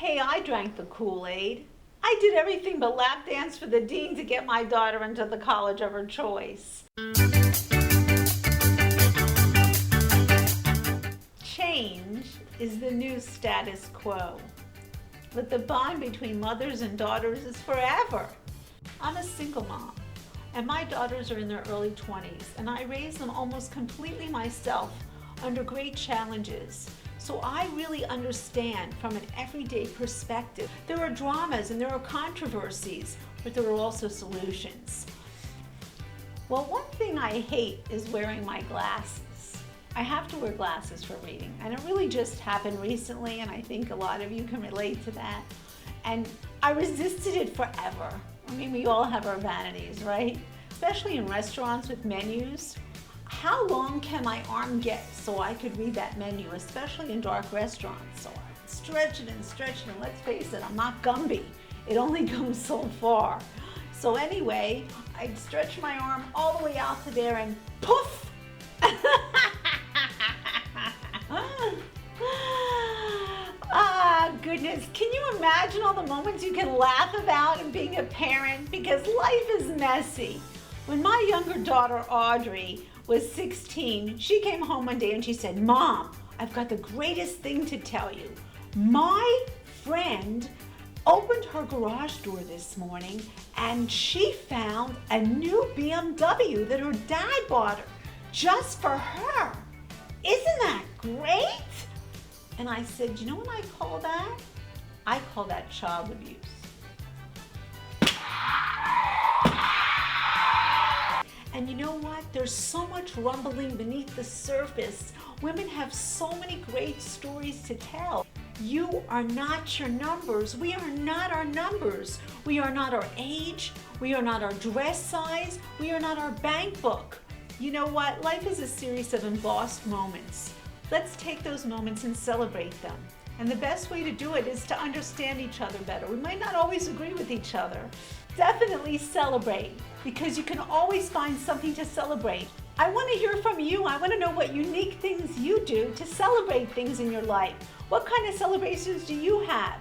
Hey, I drank the Kool-Aid. I did everything but lap dance for the dean to get my daughter into the college of her choice. Change is the new status quo, but the bond between mothers and daughters is forever. I'm a single mom, and my daughters are in their early 20s, and I raised them almost completely myself under great challenges. So I really understand from an everyday perspective. There are dramas and there are controversies, but there are also solutions. Well, one thing I hate is wearing my glasses. I have to wear glasses for reading, and it really just happened recently, and I think a lot of you can relate to that. And I resisted it forever. I mean, we all have our vanities, right? Especially in restaurants with menus. How long can my arm get so I could read that menu, especially in dark restaurants? So I stretch it and stretch it, and let's face it, I'm not Gumby. It only goes so far. So anyway, I'd stretch my arm all the way out to there and poof! Ah, goodness. Can you imagine all the moments you can laugh about in being a parent? Because life is messy. When my younger daughter, Audrey, was 16, she came home one day and she said, "Mom, I've got the greatest thing to tell you. My friend opened her garage door this morning and she found a new BMW that her dad bought her just for her. Isn't that great?" And I said, "You know what I call that? I call that child abuse." And you know what? There's so much rumbling beneath the surface. Women have so many great stories to tell. You are not your numbers. We are not our numbers. We are not our age. We are not our dress size. We are not our bank book. You know what? Life is a series of embossed moments. Let's take those moments and celebrate them. And the best way to do it is to understand each other better. We might not always agree with each other. Definitely celebrate, because you can always find something to celebrate. I want to hear from you. I want to know what unique things you do to celebrate things in your life. What kind of celebrations do you have?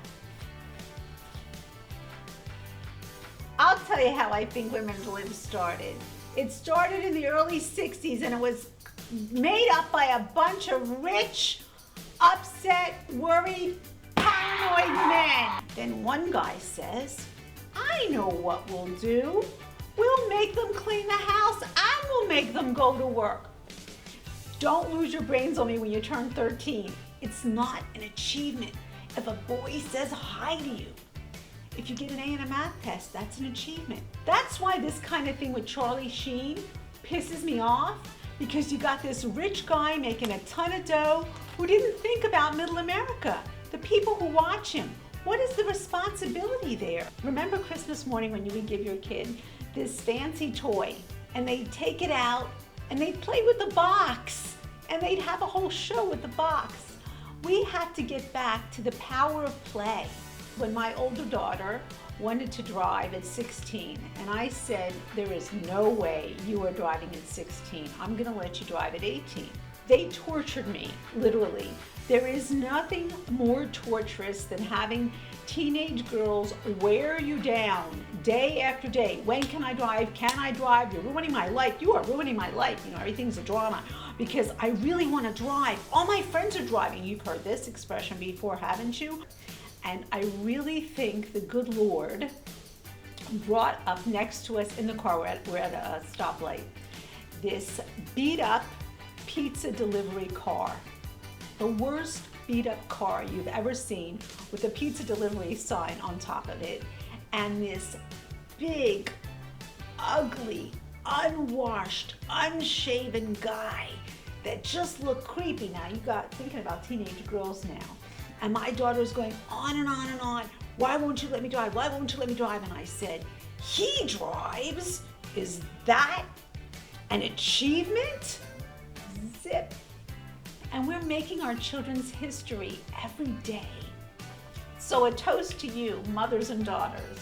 I'll tell you how I think women's lives started. It started in the early 60s, and it was made up by a bunch of rich, upset, worried, paranoid men. Then one guy says, "I know what we'll do. We'll make them clean the house and we'll make them go to work." Don't lose your brains on me when you turn 13. It's not an achievement if a boy says hi to you. If you get an A in a math test, that's an achievement. That's why this kind of thing with Charlie Sheen pisses me off, because you got this rich guy making a ton of dough who didn't think about middle America, the people who watch him. What is the responsibility there? Remember Christmas morning when you would give your kid this fancy toy, and they'd take it out and they'd play with the box, and they'd have a whole show with the box. We have to get back to the power of play. When my older daughter wanted to drive at 16, and I said, "There is no way you are driving at 16. I'm gonna let you drive at 18. They tortured me, literally. There is nothing more torturous than having teenage girls wear you down day after day. When can I drive? Can I drive? You're ruining my life. You are ruining my life. You know, everything's a drama because I really want to drive. All my friends are driving." You've heard this expression before, haven't you? And I really think the good Lord brought up next to us in the car, we're at a stoplight, this beat up pizza delivery car. The worst beat up car you've ever seen, with a pizza delivery sign on top of it, and this big, ugly, unwashed, unshaven guy that just looked creepy. Now you got thinking about teenage girls now. And my daughter's going on and on and on. "Why won't you let me drive? Why won't you let me drive?" And I said, "He drives? Is that an achievement?" Zip. And we're making our children's history every day. So a toast to you, mothers and daughters.